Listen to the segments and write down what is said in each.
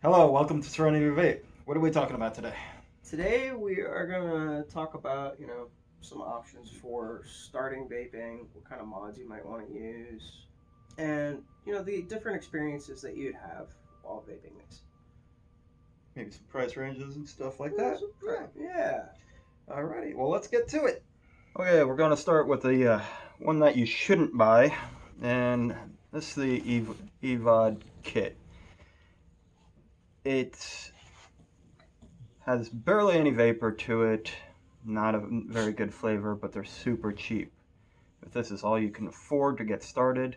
Hello, welcome to Serenity Vape. What are we talking about today? Today we are gonna talk about, some options for starting vaping, what kind of mods you might want to use, and the different experiences that you'd have while vaping this. Maybe some price ranges and stuff like that. Yeah. Alrighty, well, let's get to it. Okay, we're going to start with the one that you shouldn't buy, and this is the EVOD kit. It has barely any vapor to it, not a very good flavor, but they're super cheap. If this is all you can afford to get started,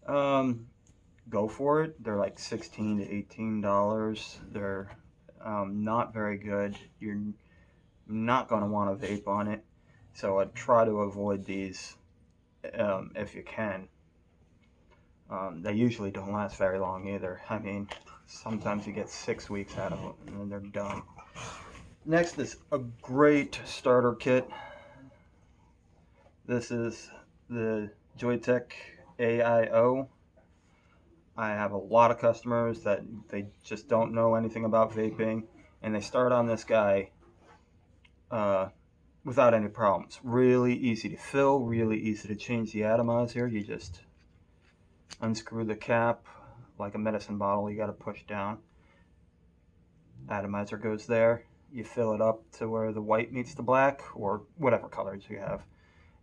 um, go for it. They're like $16 to $18. They're not very good. You're not going to want to vape on it. So I'd try to avoid these if you can. They usually don't last very long either. I mean, sometimes you get 6 weeks out of them and then they're done. Next is a great starter kit. This is the Joytech AIO. I have a lot of customers that they just don't know anything about vaping, and they start on this guy uh, without any problems. Really easy to fill, really easy to change the atomizer. You just unscrew the cap like a medicine bottle. You got to push down. Atomizer goes there. You fill it up to where the white meets the black, or whatever colors you have,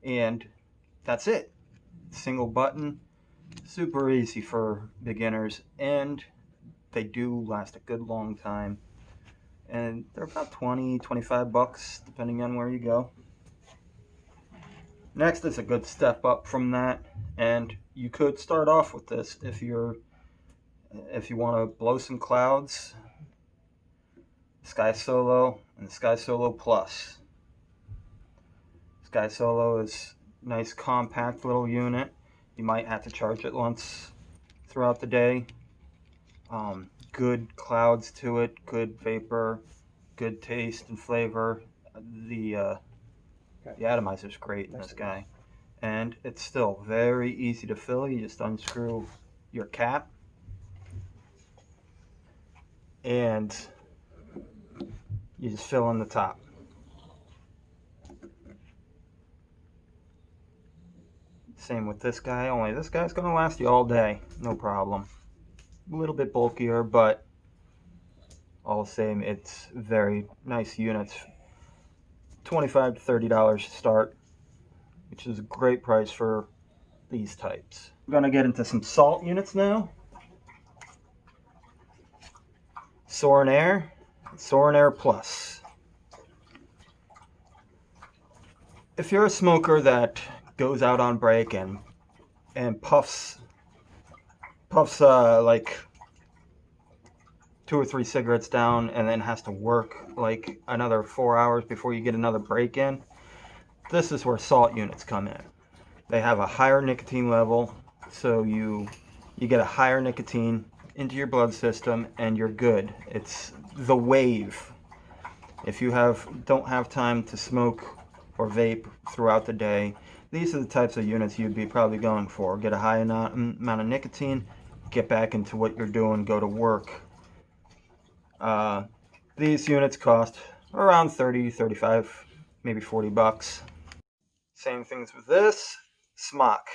and that's it. Single button, super easy for beginners, and they do last a good long time. And they're about 20, 25 bucks depending on where you go. Next is a good step up from that, and you could start off with this if you want to blow some clouds. Sky Solo and Sky Solo Plus. Sky Solo is a nice compact little unit. You might have to charge it once throughout the day. Good clouds to it, good vapor, good taste and flavor. The uh, Okay. the atomizer is great in this guy, and it's still very easy to fill. You just unscrew your cap, and you just fill in the top. Same with this guy, only this guy's going to last you all day, no problem. A little bit bulkier, but all the same, it's very nice units. $25 to $30 to start, which is a great price for these types. We're going to get into some salt units now. Soren Air, Soren Air Plus. If you're a smoker that goes out on break and puffs like 2 or 3 cigarettes down and then has to work like another 4 hours before you get another break in, this is where salt units come in. They have a higher nicotine level, so you get a higher nicotine into your blood system and you're good. It's the wave. If you don't have time to smoke or vape throughout the day, these are the types of units you'd be probably going for. Get a high amount of nicotine, get back into what you're doing, go to work. These units cost around 30, 35, maybe 40 bucks. Same things with this. Smock,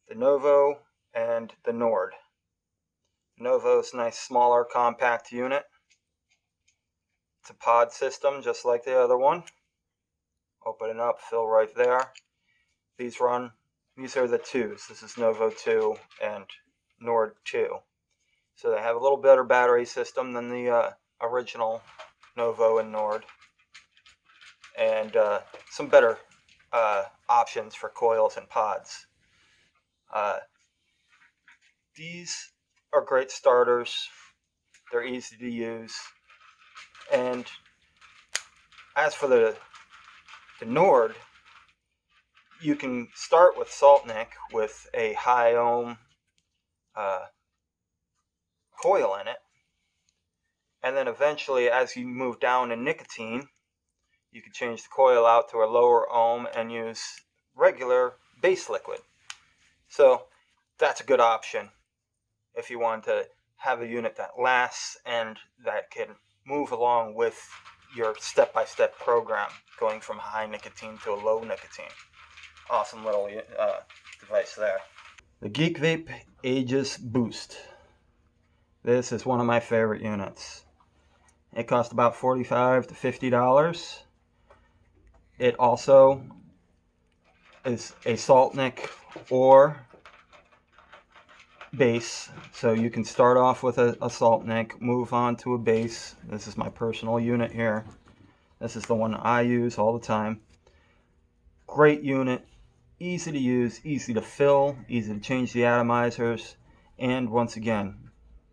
the Novo, and the Nord. Novo's nice smaller compact unit. It's a pod system just like the other one. Open it up, fill right there. These are the twos. This is Novo 2 and Nord 2. So they have a little better battery system than the original Novo and Nord. And some better options for coils and pods. These are great starters. They're easy to use. And as for the Nord, you can start with Saltnik with a high ohm coil in it. And then eventually, as you move down in nicotine, you can change the coil out to a lower ohm and use regular base liquid. So that's a good option. if you want to have a unit that lasts and that can move along with your step-by-step program, going from high nicotine to a low nicotine. Awesome little device there. The Geek Vape Aegis Boost. This is one of my favorite units. It cost about $45 to $50. It also is a salt nic or base, so you can start off with a salt nic, move on to a base. This is my personal unit here. This is the one I use all the time. Great unit, easy to use, easy to fill, easy to change the atomizers, and once again,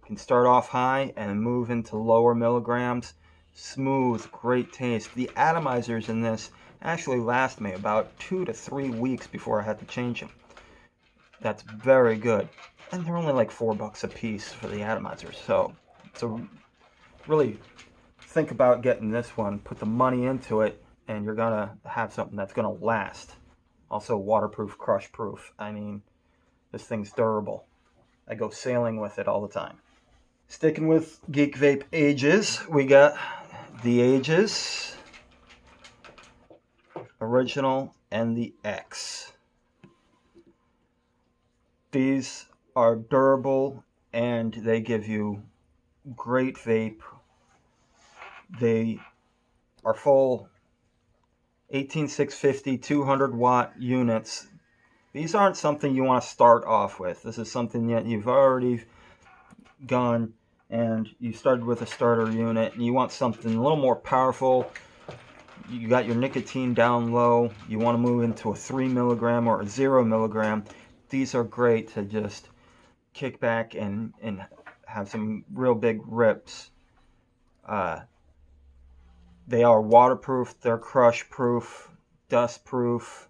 you can start off high and move into lower milligrams. Smooth, great taste. The atomizers in this actually last me about 2 to 3 weeks before I had to change them. That's very good. And they're only like $4 a piece for the atomizers. So really think about getting this one, put the money into it, and you're gonna have something that's gonna last. Also waterproof, crush proof. I mean, this thing's durable. I go sailing with it all the time. Sticking with Geek Vape Aegis, we got the Aegis Original and the X. These are durable and they give you great vape. They are full 18650 200 watt units. These aren't something you want to start off with. This is something that you've already gone and you started with a starter unit and you want something a little more powerful. You got your nicotine down low. You want to move into a 3 milligram or a 0 milligram. These are great to just kick back and have some real big rips. They are waterproof, they're crush proof, dust proof.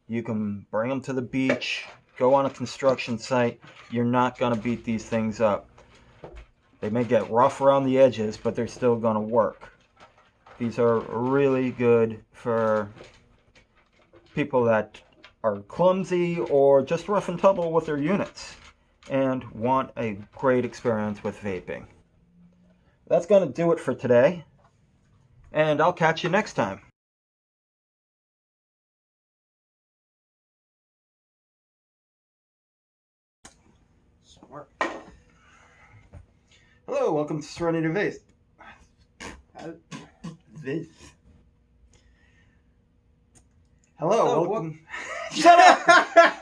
You can bring them to the beach, go on a construction site. You're not going to beat these things up. They may get rough around the edges, but they're still going to work. These are really good for people that are clumsy or just rough and tumble with their units and want a great experience with vaping. That's going to do it for today, and I'll catch you next time. Smart. Hello, welcome to Serenity Vape. Hello, welcome. Shut up!